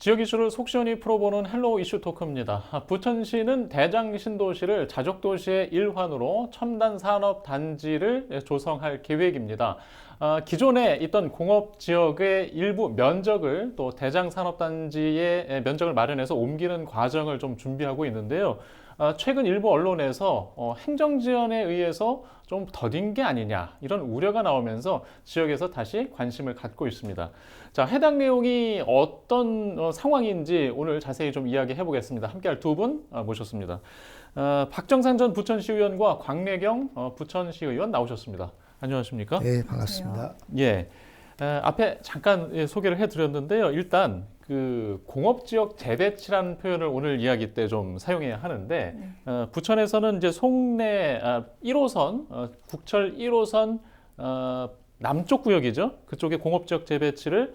지역 이슈를 속 시원히 풀어보는 헬로우 이슈 토크입니다. 부천시는 대장 신도시를 자족도시의 일환으로 첨단 산업 단지를 조성할 계획입니다. 기존에 있던 공업 지역의 일부 면적을 또 대장 산업 단지의 면적을 마련해서 옮기는 과정을 좀 준비하고 있는데요. 최근 일부 언론에서 행정지원에 의해서 좀 더딘 게 아니냐 이런 우려가 나오면서 지역에서 다시 관심을 갖고 있습니다. 자, 해당 내용이 어떤 상황인지 오늘 자세히 좀 이야기해 보겠습니다. 함께할 두 분 모셨습니다. 박정산 전 부천시의원과 광래경 부천시의원 나오셨습니다. 안녕하십니까? 네, 반갑습니다. 예, 앞에 잠깐 소개를 해드렸는데요. 일단 그 공업지역 재배치라는 표현을 오늘 이야기 때 좀 사용해야 하는데 부천에서는 이제 송내 1호선 국철 1호선 남쪽 구역이죠. 그쪽에 공업지역 재배치를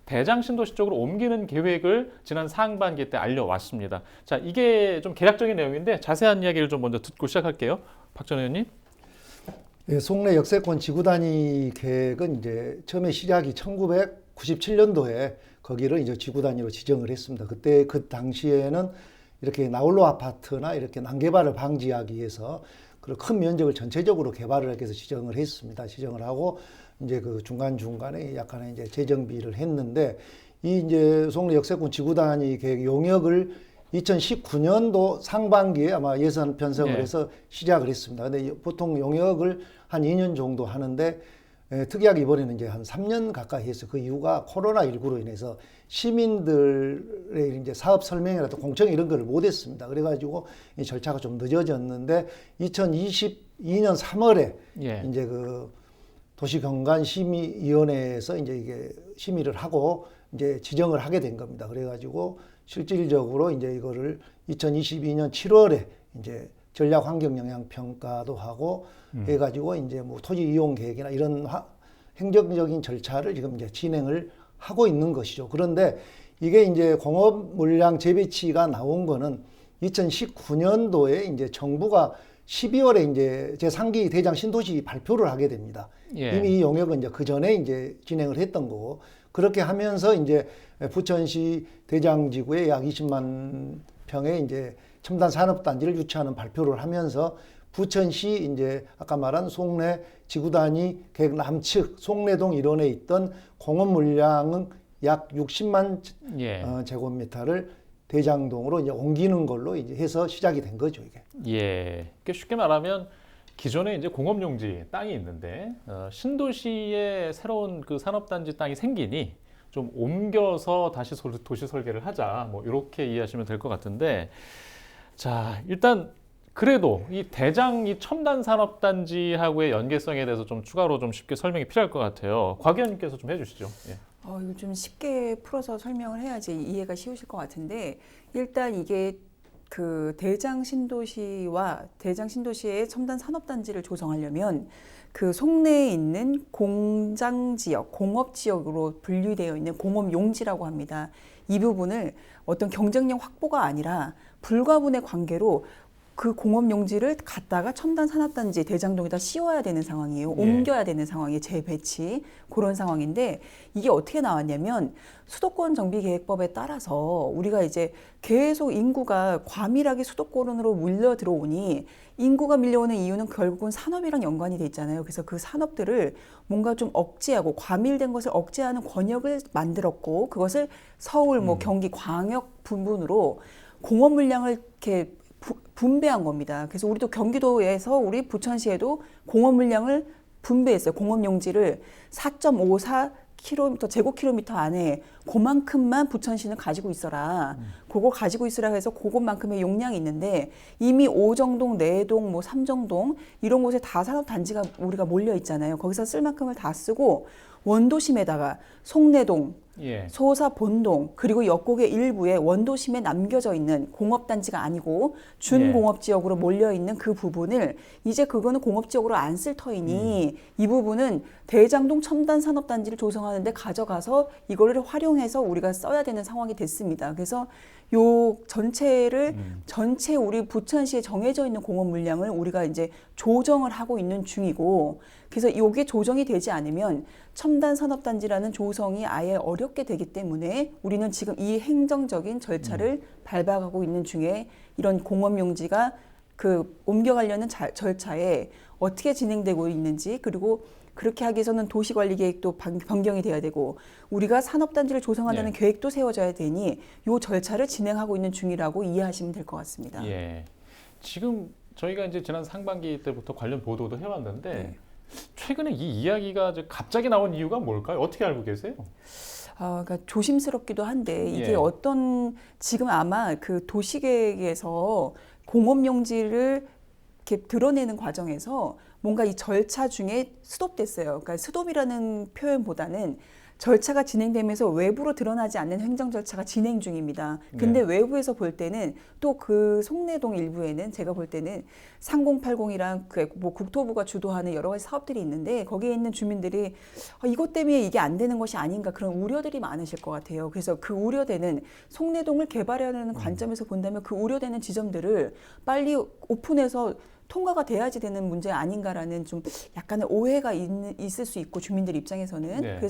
대장 신도시 쪽으로 옮기는 계획을 지난 상반기 때 알려왔습니다. 자, 이게 좀 개략적인 내용인데 자세한 이야기를 좀 먼저 듣고 시작할게요. 박 전 의원님. 네, 송내 역세권 지구 단위 계획은 이제 처음에 시작이 1997년도에 거기를 이제 지구 단위로 지정을 했습니다. 그때 그 당시에는 이렇게 나홀로 아파트나 이렇게 난개발을 방지하기 위해서 그 큰 면적을 전체적으로 개발을 하기 위해서 지정을 했습니다. 지정을 하고 이제 그 중간중간에 약간의 이제 재정비를 했는데 이 이제 송내 역세권 지구 단위 계획 용역을 2019년도 상반기에 아마 예산 편성을 해서 시작을 했습니다. 근데 보통 용역을 한 2년 정도 하는데 특이하게 이번에는 이제 한 3년 가까이 했어요. 그 이유가 코로나19로 인해서 시민들의 이제 사업 설명이라도 공청 이런 걸 못 했습니다. 그래가지고 이 절차가 좀 늦어졌는데 2022년 3월에 이제 그 도시경관심의위원회에서 이제 이게 심의를 하고 이제 지정을 하게 된 겁니다. 그래가지고 실질적으로 이제 이거를 2022년 7월에 이제 전략 환경 영향 평가도 하고 해가지고 이제 뭐 토지 이용 계획이나 이런 행정적인 절차를 지금 이제 진행을 하고 있는 것이죠. 그런데 이게 이제 공업 물량 재배치가 나온 거는 2019년도에 이제 정부가 12월에 이제 제3기 대장 신도시 발표를 하게 됩니다. 이미 이 용역은 이제 그 전에 이제 진행을 했던 거고 그렇게 하면서 이제 부천시 대장지구에 약 20만 평의 이제 첨단 산업단지를 유치하는 발표를 하면서 부천시 이제 아까 말한 송내 지구 단위 계획 남측 송내동 일원에 있던 공업 물량은 약 60만 제곱미터를 대장동으로 이제 옮기는 걸로 이제 해서 시작이 된 거죠, 이게. 예. 쉽게 말하면 기존에 이제 공업용지 땅이 있는데 신도시에 새로운 그 산업단지 땅이 생기니 좀 옮겨서 다시 도시 설계를 하자. 뭐 이렇게 이해하시면 될 것 같은데, 자, 일단 그래도 이 대장 이 첨단 산업단지하고의 연계성에 대해서 좀 추가로 좀 쉽게 설명이 필요할 것 같아요. 곽 의원님께서 좀 해주시죠. 예. 이거 좀 쉽게 풀어서 설명을 해야지 이해가 쉬우실 것 같은데, 일단 이게 그 대장 신도시와 대장 신도시의 첨단 산업단지를 조성하려면 그 송내에 있는 공장 지역, 공업 지역으로 분류되어 있는 공업 용지라고 합니다. 이 부분을 어떤 경쟁력 확보가 아니라 불가분의 관계로 그 공업 용지를 갖다가 첨단 산업단지 대장동에다 씌워야 되는 상황이에요. 옮겨야 되는 상황이에요. 재배치 그런 상황인데 이게 어떻게 나왔냐면 수도권 정비계획법에 따라서 우리가 이제 계속 인구가 과밀하게 수도권으로 밀려 들어오니 인구가 밀려오는 이유는 결국은 산업이랑 연관이 돼 있잖아요. 그래서 그 산업들을 뭔가 좀 억제하고 과밀된 것을 억제하는 권역을 만들었고 그것을 서울, 뭐 경기, 광역 분분으로 공업 물량을 이렇게 분배한 겁니다. 그래서 우리도 경기도에서 우리 부천시에도 공업 물량을 분배했어요. 공업 용지를 4.54km 제곱킬로미터 안에 그만큼만 부천시는 가지고 있어라. 그거 가지고 있으라 해서 그것만큼의 용량이 있는데 이미 오정동, 내동, 뭐 삼정동 이런 곳에 다 산업단지가 우리가 몰려 있잖아요. 거기서 쓸 만큼을 다 쓰고 원도심에다가 송내동, 소사 본동 그리고 역곡의 일부에 원도심에 남겨져 있는 공업단지가 아니고 준공업지역으로 몰려있는 그 부분을 이제 그거는 공업지역으로 안 쓸 터이니 이 부분은 대장동 첨단산업단지를 조성하는데 가져가서 이거를 활용해서 우리가 써야 되는 상황이 됐습니다. 그래서 요 전체를 전체 우리 부천시에 정해져 있는 공업 물량을 우리가 이제 조정을 하고 있는 중이고 그래서 이게 조정이 되지 않으면 첨단 산업단지라는 조성이 아예 어렵게 되기 때문에 우리는 지금 이 행정적인 절차를 밟아가고 있는 중에 이런 공업용지가 그 옮겨가려는 절차에 어떻게 진행되고 있는지, 그리고 그렇게 하기 위해서는 도시관리계획도 변경이 돼야 되고 우리가 산업단지를 조성한다는 계획도 세워져야 되니 이 절차를 진행하고 있는 중이라고 이해하시면 될 것 같습니다. 예. 지금 저희가 이제 지난 상반기 때부터 관련 보도도 해왔는데 최근에 이 이야기가 갑자기 나온 이유가 뭘까요? 어떻게 알고 계세요? 그러니까 조심스럽기도 한데 이게 어떤 지금 아마 그 도시계획에서 공업용지를 이렇게 드러내는 과정에서 뭔가 이 절차 중에 스톱됐어요. 그러니까 스톱이라는 표현보다는 절차가 진행되면서 외부로 드러나지 않는 행정 절차가 진행 중입니다. 근데 외부에서 볼 때는 또 그 송내동 일부에는 제가 볼 때는 3080이랑 뭐 국토부가 주도하는 여러 가지 사업들이 있는데 거기에 있는 주민들이 이것 때문에 이게 안 되는 것이 아닌가 그런 우려들이 많으실 것 같아요. 그래서 그 우려되는 송내동을 개발하려는 관점에서 본다면 그 우려되는 지점들을 빨리 오픈해서 통과가 돼야지 되는 문제 아닌가라는 좀 약간의 오해가 있을 수 있고 주민들 입장에서는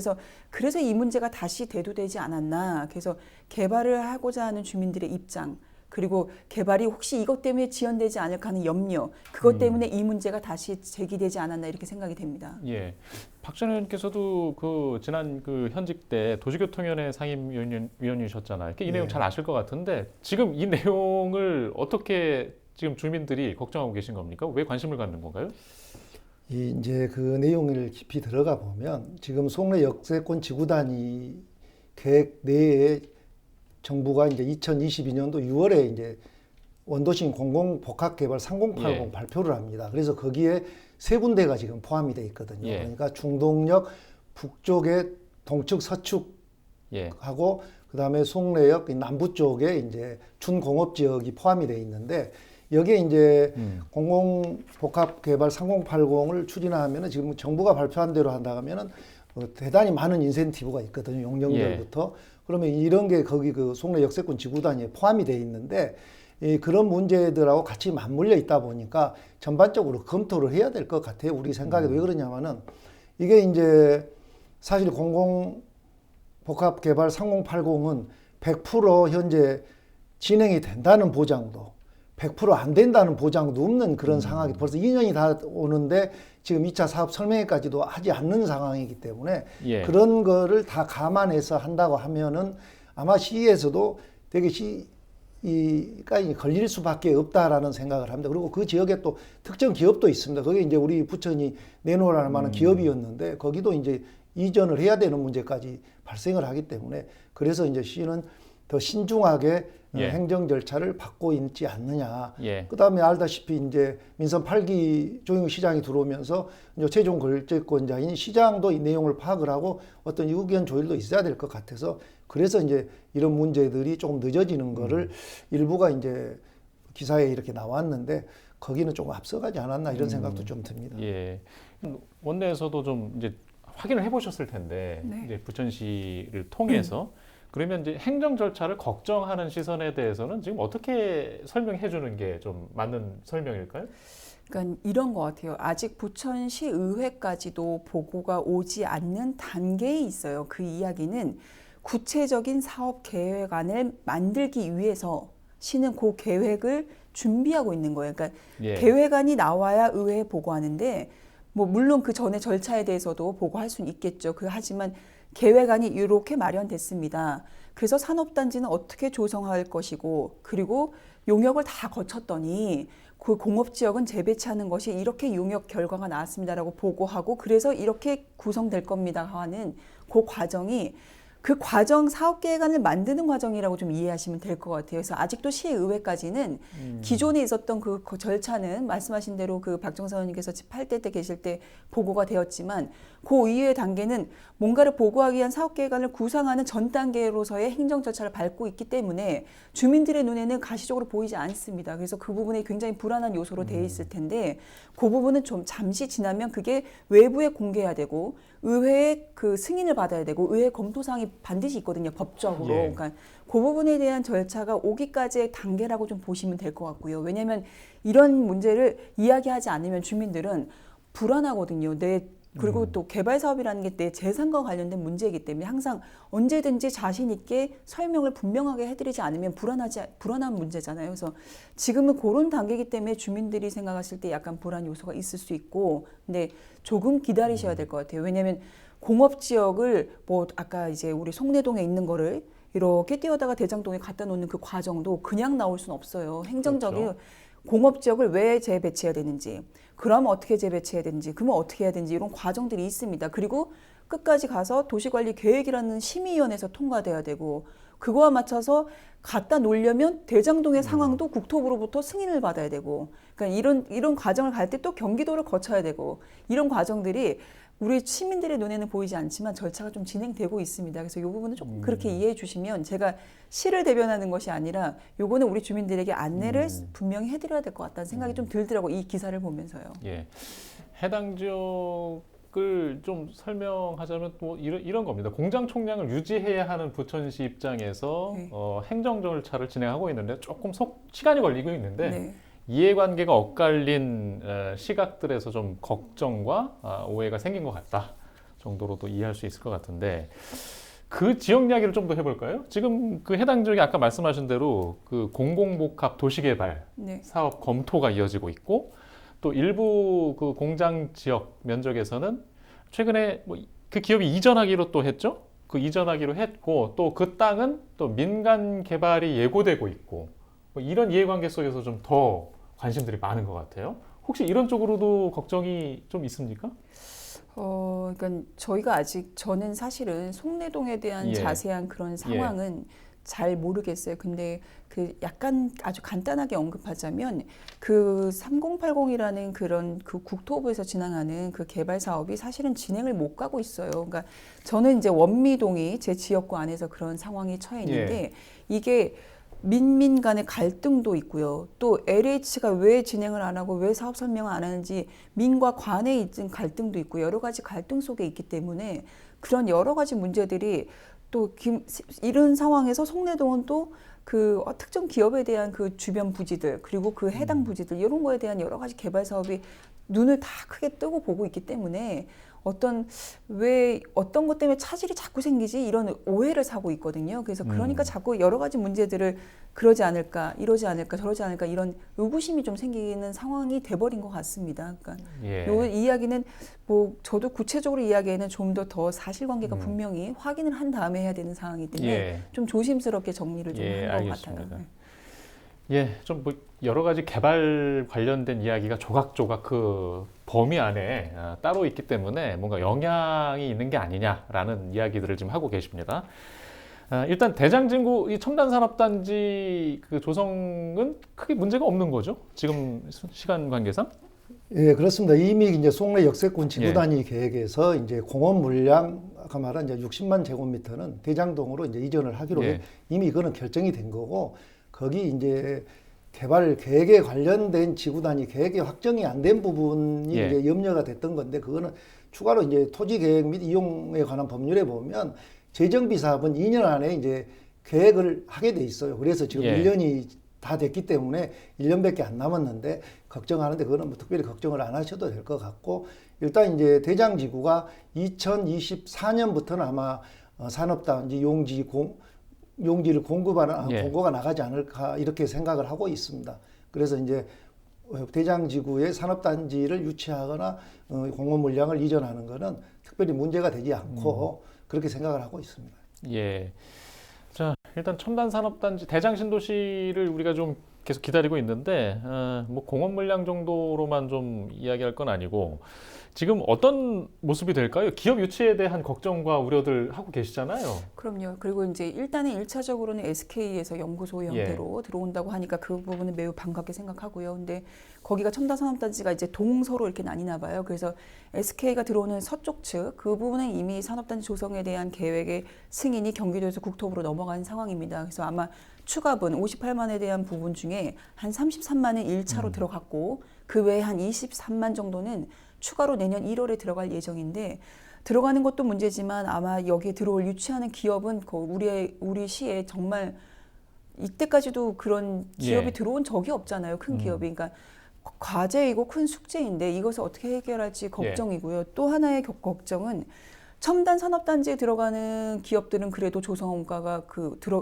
그래서 이 문제가 다시 대두되지 않았나. 그래서 개발을 하고자 하는 주민들의 입장, 그리고 개발이 혹시 이것 때문에 지연되지 않을까 하는 염려, 그것 때문에 이 문제가 다시 제기되지 않았나 이렇게 생각이 됩니다. 예. 박 전 의원께서도 그 지난 그 현직 때 도시교통위원회 상임위원이셨잖아요. 이 내용 잘 아실 것 같은데 지금 이 내용을 어떻게 지금 주민들이 걱정하고 계신 겁니까? 왜 관심을 갖는 건가요? 이제 그 내용을 깊이 들어가 보면 지금 송내 역세권 지구단위 계획 내에 정부가 이제 2022년도 6월에 이제 원도심 공공복합개발 3080 발표를 합니다. 그래서 거기에 세 군데가 지금 포함이 돼 있거든요. 그러니까 중동역 북쪽에 동측 서축하고 그다음에 송내역 남부 쪽에 이제 준공업 지역이 포함이 돼 있는데 여기에 이제 공공복합개발 3080을 추진하면은 지금 정부가 발표한 대로 한다 하면은 대단히 많은 인센티브가 있거든요. 용역들부터. 그러면 이런 게 거기 그 송내 역세권 지구단위에 포함이 돼 있는데 그런 문제들하고 같이 맞물려 있다 보니까 전반적으로 검토를 해야 될 것 같아요. 우리 생각에 왜 그러냐면은 이게 이제 사실 공공복합개발 3080은 100% 현재 진행이 된다는 보장도 100% 안 된다는 보장도 없는 그런 상황이 벌써 2년이 다 오는데 지금 2차 사업 설명회까지도 하지 않는 상황이기 때문에 그런 거를 다 감안해서 한다고 하면은 아마 시에서도 되게 시가 걸릴 수밖에 없다라는 생각을 합니다. 그리고 그 지역에 또 특정 기업도 있습니다. 그게 이제 우리 부천이 내놓으라는 만한 기업이었는데 거기도 이제 이전을 해야 되는 문제까지 발생을 하기 때문에 그래서 이제 시는 더 신중하게 행정 절차를 받고 있지 않느냐. 그다음에 알다시피 이제 민선 8기 조영 시장이 들어오면서 이제 최종 결재권자인 시장도 이 내용을 파악을 하고 어떤 의견 조율도 있어야 될 것 같아서 그래서 이제 이런 문제들이 조금 늦어지는 거를 일부가 이제 기사에 이렇게 나왔는데 거기는 조금 앞서가지 않았나 이런 생각도 좀 듭니다. 원내에서도 좀 이제 확인을 해보셨을 텐데 이제 부천시를 통해서 그러면 이제 행정 절차를 걱정하는 시선에 대해서는 지금 어떻게 설명해 주는 게 좀 맞는 설명일까요? 그러니까 이런 것 같아요. 아직 부천시 의회까지도 보고가 오지 않는 단계에 있어요. 그 이야기는 구체적인 사업 계획안을 만들기 위해서 시는 그 계획을 준비하고 있는 거예요. 그러니까 계획안이 나와야 의회에 보고하는데 뭐 물론 그 전에 절차에 대해서도 보고할 수는 있겠죠. 하지만 계획안이 이렇게 마련됐습니다. 그래서 산업단지는 어떻게 조성할 것이고 그리고 용역을 다 거쳤더니 그 공업지역은 재배치하는 것이 이렇게 용역 결과가 나왔습니다라고 보고하고 그래서 이렇게 구성될 겁니다 하는 그 과정이 그 과정 사업계획안을 만드는 과정이라고 좀 이해하시면 될 것 같아요. 그래서 아직도 시의회까지는 기존에 있었던 그 절차는 말씀하신 대로 그 박정선 의원님께서 8대 때 계실 때 보고가 되었지만 그 이후의 단계는 뭔가를 보고하기 위한 사업계획안을 구상하는 전 단계로서의 행정 절차를 밟고 있기 때문에 주민들의 눈에는 가시적으로 보이지 않습니다. 그래서 그 부분이 굉장히 불안한 요소로 되어 있을 텐데 그 부분은 좀 잠시 지나면 그게 외부에 공개해야 되고 의회의 그 승인을 받아야 되고 의회 검토사항이 반드시 있거든요. 법적으로. 그러니까 그 부분에 대한 절차가 오기까지의 단계라고 좀 보시면 될 것 같고요. 왜냐하면 이런 문제를 이야기하지 않으면 주민들은 불안하거든요. 내 그리고 또 개발 사업이라는 게 내 재산과 관련된 문제이기 때문에 항상 언제든지 자신 있게 설명을 분명하게 해드리지 않으면 불안한 문제잖아요. 그래서 지금은 그런 단계이기 때문에 주민들이 생각하실 때 약간 불안 요소가 있을 수 있고, 근데 조금 기다리셔야 될 것 같아요. 왜냐하면 공업 지역을 뭐 아까 이제 우리 송내동에 있는 거를 이렇게 띄워다가 대장동에 갖다 놓는 그 과정도 그냥 나올 수는 없어요. 행정적인 그렇죠. 공업 지역을 왜 재배치해야 되는지, 그러면 어떻게 재배치해야 되는지, 그러면 어떻게 해야 되는지 이런 과정들이 있습니다. 그리고 끝까지 가서 도시관리 계획이라는 심의위원회에서 통과돼야 되고, 그거와 맞춰서 갖다 놓으려면 대장동의 상황도 국토부로부터 승인을 받아야 되고, 그러니까 이런 과정을 갈 때 또 경기도를 거쳐야 되고, 이런 과정들이 우리 시민들의 눈에는 보이지 않지만 절차가 좀 진행되고 있습니다. 그래서 이 부분은 조금 그렇게 이해해 주시면, 제가 시를 대변하는 것이 아니라 요거는 우리 주민들에게 안내를 분명히 해드려야 될 것 같다는 생각이 좀 들더라고요. 이 기사를 보면서요. 예. 해당 지역을 좀 설명하자면 또 이런 겁니다. 공장 총량을 유지해야 하는 부천시 입장에서 네. 행정 절차를 진행하고 있는데 조금 시간이 걸리고 있는데 네. 이해관계가 엇갈린 시각들에서 좀 걱정과 오해가 생긴 것 같다 정도로도 이해할 수 있을 것 같은데, 그 지역 이야기를 좀 더 해볼까요? 지금 그 해당 지역이 아까 말씀하신 대로 그 공공복합 도시개발 네. 사업 검토가 이어지고 있고, 또 일부 그 공장 지역 면적에서는 최근에 뭐 그 기업이 이전하기로 또 했죠. 그 이전하기로 했고, 또 그 땅은 또 민간 개발이 예고되고 있고, 뭐 이런 이해관계 속에서 좀 더 관심들이 많은 것 같아요. 혹시 이런 쪽으로도 걱정이 좀 있습니까? 그러니까 저는 사실은 송내동에 대한 예. 자세한 그런 상황은 잘 모르겠어요. 근데 그 약간 아주 간단하게 언급하자면 그 3080이라는 그런 그 국토부에서 진행하는 그 개발 사업이 사실은 진행을 못 가고 있어요. 그러니까 저는 이제 원미동이 제 지역구 안에서 그런 상황에 처해 있는데, 이게 민민 간의 갈등도 있고요. 또 LH가 왜 진행을 안 하고 왜 사업 설명을 안 하는지 민과 관에 있는 갈등도 있고, 여러 가지 갈등 속에 있기 때문에 그런 여러 가지 문제들이 또 이런 상황에서 송내동은 또 그 특정 기업에 대한 그 주변 부지들, 그리고 그 해당 부지들, 이런 거에 대한 여러 가지 개발 사업이 눈을 다 크게 뜨고 보고 있기 때문에 왜 어떤 것 때문에 차질이 자꾸 생기지, 이런 오해를 사고 있거든요. 그래서 그러니까 자꾸 여러 가지 문제들을 그러지 않을까, 이러지 않을까, 저러지 않을까, 이런 의구심이 좀 생기는 상황이 돼버린 것 같습니다. 그러니까 이 이야기는 뭐 저도 구체적으로 이야기에는 좀 더 사실관계가 분명히 확인을 한 다음에 해야 되는 상황이기 때문에 좀 조심스럽게 정리를 좀 한 것 같아요. 예, 좀 뭐 여러 가지 개발 관련된 이야기가 조각조각 그 범위 안에 따로 있기 때문에 뭔가 영향이 있는 게 아니냐라는 이야기들을 지금 하고 계십니다. 일단 대장진구 이 첨단산업단지 그 조성은 크게 문제가 없는 거죠? 지금 시간 관계상? 예, 그렇습니다. 이미 이제 송내 역세권 지구 단위 계획에서 이제 공업 물량 아까 말한 이제 60만 제곱미터는 대장동으로 이제 이전을 하기로 이미 이거는 결정이 된 거고, 거기 이제 개발 계획에 관련된 지구 단위 계획이 확정이 안 된 부분이 이제 염려가 됐던 건데, 그거는 추가로 이제 토지 계획 및 이용에 관한 법률에 보면 재정비 사업은 2년 안에 이제 계획을 하게 돼 있어요. 그래서 지금 1년이 다 됐기 때문에 1년밖에 안 남았는데 걱정하는데, 그거는 뭐 특별히 걱정을 안 하셔도 될 것 같고, 일단 이제 대장지구가 2024년부터는 아마 산업단지 용지를 공고가 나가지 않을까 이렇게 생각을 하고 있습니다. 그래서 이제 대장지구에 산업단지를 유치하거나 공업 물량을 이전하는 것은 특별히 문제가 되지 않고 그렇게 생각을 하고 있습니다. 예. 자, 일단 첨단산업단지 대장신도시를 우리가 좀 계속 기다리고 있는데, 뭐 공업 물량 정도로만 좀 이야기할 건 아니고, 지금 어떤 모습이 될까요? 기업 유치에 대한 걱정과 우려들 하고 계시잖아요. 그럼요. 그리고 이제 일단은 1차적으로는 SK에서 연구소 형태로 들어온다고 하니까 그 부분은 매우 반갑게 생각하고요. 근데 거기가 첨단산업단지가 이제 동서로 이렇게 나뉘나 봐요. 그래서 SK가 들어오는 서쪽 측 그 부분은 이미 산업단지 조성에 대한 계획의 승인이 경기도에서 국토부로 넘어간 상황입니다. 그래서 아마 추가분 58만에 대한 부분 중에 한 33만은 1차로 들어갔고, 그 외에 한 23만 정도는 추가로 내년 1월에 들어갈 예정인데, 들어가는 것도 문제지만 아마 여기에 유치하는 기업은 우리 시에 정말 이때까지도 그런 기업이 들어온 적이 없잖아요. 큰 기업이. 그러니까 과제이고 큰 숙제인데 이것을 어떻게 해결할지 걱정이고요. 또 하나의 걱정은 첨단 산업단지에 들어가는 기업들은 그래도 조성원가가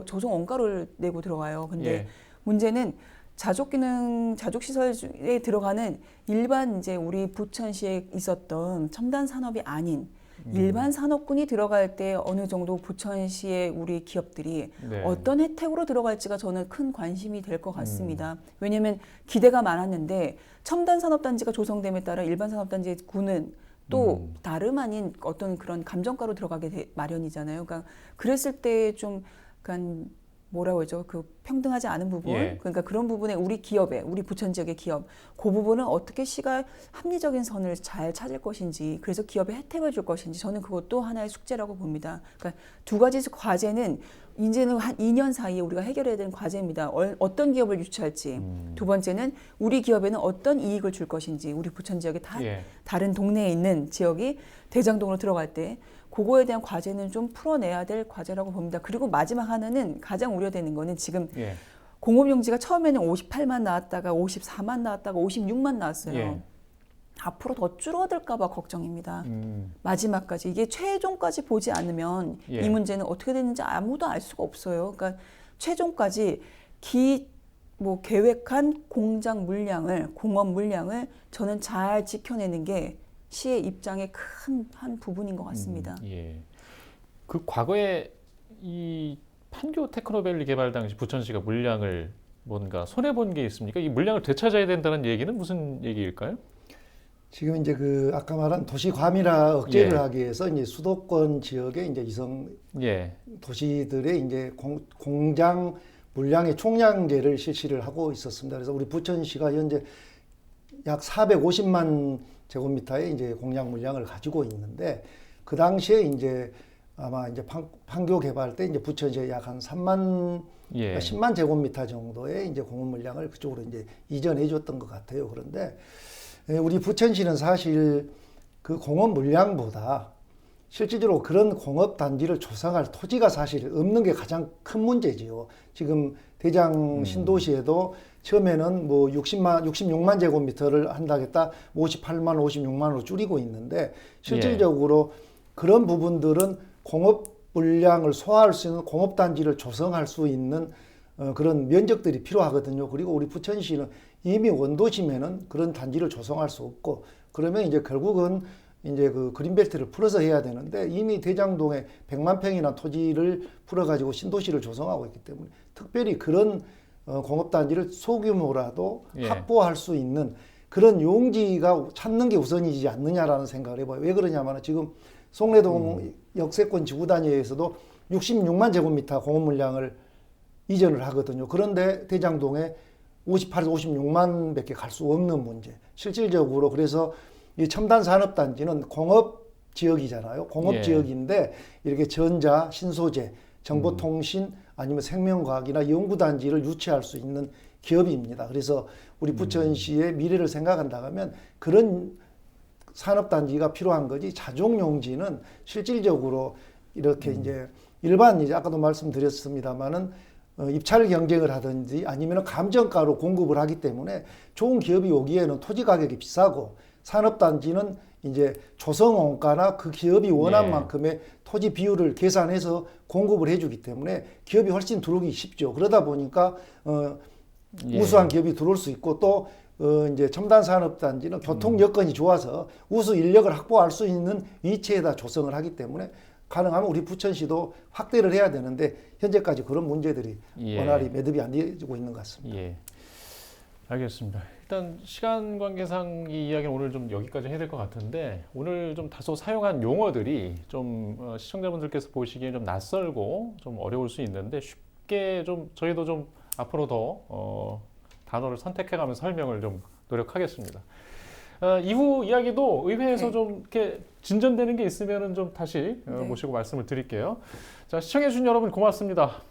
조성원가를 내고 들어가요. 근데 예. 문제는 자족기능, 자족시설에 들어가는 일반 이제 우리 부천시에 있었던 첨단 산업이 아닌 일반 산업군이 들어갈 때 어느 정도 부천시의 우리 기업들이 네. 어떤 혜택으로 들어갈지가 저는 큰 관심이 될 것 같습니다. 왜냐하면 기대가 많았는데 첨단 산업단지가 조성됨에 따라 일반 산업단지의 군은 또 다름 아닌 어떤 그런 감정가로 들어가게 마련이잖아요. 그러니까 그랬을 때 좀 약간 뭐라고 하죠? 그 평등하지 않은 부분. 예. 그러니까 그런 부분에 우리 기업에, 우리 부천 지역의 기업, 그 부분은 어떻게 시가 합리적인 선을 잘 찾을 것인지, 그래서 기업에 혜택을 줄 것인지, 저는 그것도 하나의 숙제라고 봅니다. 그러니까 두 가지 과제는 이제는 한 2년 사이에 우리가 해결해야 되는 과제입니다. 어떤 기업을 유치할지. 두 번째는 우리 기업에는 어떤 이익을 줄 것인지, 우리 부천 지역의 예. 다른 동네에 있는 지역이 대장동으로 들어갈 때 그거에 대한 과제는 좀 풀어내야 될 과제라고 봅니다. 그리고 마지막 하나는 가장 우려되는 거는 지금 예. 공업용지가 처음에는 58만 나왔다가 54만 나왔다가 56만 나왔어요. 예. 앞으로 더 줄어들까 봐 걱정입니다. 음. 마지막까지 이게 최종까지 보지 않으면 예. 이 문제는 어떻게 되는지 아무도 알 수가 없어요. 그러니까 최종까지 계획한 공장 물량을, 공업 물량을 저는 잘 지켜내는 게 시의 입장의 큰 한 부분인 것 같습니다. 예. 그 과거에 이 판교 테크노밸리 개발 당시 부천시가 물량을 뭔가 손해 본 게 있습니까? 이 물량을 되찾아야 된다는 얘기는 무슨 얘기일까요? 지금 이제 그 아까 말한 도시 과밀화 억제를 예. 하기 위해서 이제 수도권 지역의 이제 이성 예. 도시들의 이제 공장 물량의 총량제를 실시를 하고 있었습니다. 그래서 우리 부천시가 현재 약 450만 제곱미터의 이제 공장 물량을 가지고 있는데 그 당시에 이제 아마 이제 판교 개발 때 이제 부천시에 약 한 3만 예. 10만 제곱미터 정도의 이제 공업 물량을 그쪽으로 이제 이전해 줬던 것 같아요. 그런데 우리 부천시는 사실 그 공업 물량보다 실질적으로 그런 공업 단지를 조성할 토지가 사실 없는 게 가장 큰 문제지요. 지금 대장 신도시에도 처음에는 뭐 66만 제곱미터를 한다겠다 58만, 56만으로 줄이고 있는데 실질적으로 그런 부분들은 공업 물량을 소화할 수 있는 공업 단지를 조성할 수 있는 그런 면적들이 필요하거든요. 그리고 우리 부천시는 이미 원도심에는 그런 단지를 조성할 수 없고 그러면 이제 결국은 이제 그 그린벨트를 풀어서 해야 되는데 이미 대장동에 100만 평이나 토지를 풀어가지고 신도시를 조성하고 있기 때문에 특별히 그런 공업단지를 소규모라도 예. 확보할 수 있는 그런 용지가 찾는 게 우선이지 않느냐라는 생각을 해봐요. 왜 그러냐면 지금 송내동 역세권 지구단위에서도 66만 제곱미터 공업 물량을 이전을 하거든요. 그런데 대장동에 58에서 56만 밖에 갈 수 없는 문제. 실질적으로 그래서 이 첨단 산업단지는 공업 지역이잖아요. 공업 예. 지역인데 이렇게 전자, 신소재, 정보통신 아니면 생명과학이나 연구단지를 유치할 수 있는 기업입니다. 그래서 우리 부천시의 미래를 생각한다면 그런 산업단지가 필요한 거지 자족용지는 실질적으로 이렇게 이제 일반 이제 아까도 말씀드렸습니다만은 입찰 경쟁을 하든지 아니면 감정가로 공급을 하기 때문에 좋은 기업이 오기에는 토지 가격이 비싸고 산업단지는 이제 조성원가나 그 기업이 원한 예. 만큼의 토지 비율을 계산해서 공급을 해주기 때문에 기업이 훨씬 들어오기 쉽죠. 그러다 보니까 예. 우수한 기업이 들어올 수 있고 또 이제 첨단 산업단지는 교통 여건이 좋아서 우수 인력을 확보할 수 있는 위치에다 조성을 하기 때문에 가능하면 우리 부천시도 확대를 해야 되는데 현재까지 그런 문제들이 예. 원활히 매듭이 안 되고 있는 것 같습니다. 예. 알겠습니다. 일단 시간 관계상 이 이야기는 오늘 좀 여기까지 해야 될 것 같은데 오늘 좀 다소 사용한 용어들이 좀 시청자분들께서 보시기에 좀 낯설고 좀 어려울 수 있는데 쉽게 좀 저희도 좀 앞으로 더 단어를 선택해가면서 설명을 좀 노력하겠습니다. 이후 이야기도 의회에서 네. 좀 이렇게 진전되는 게 있으면은 좀 다시 네. 모시고 말씀을 드릴게요. 자, 시청해주신 여러분 고맙습니다.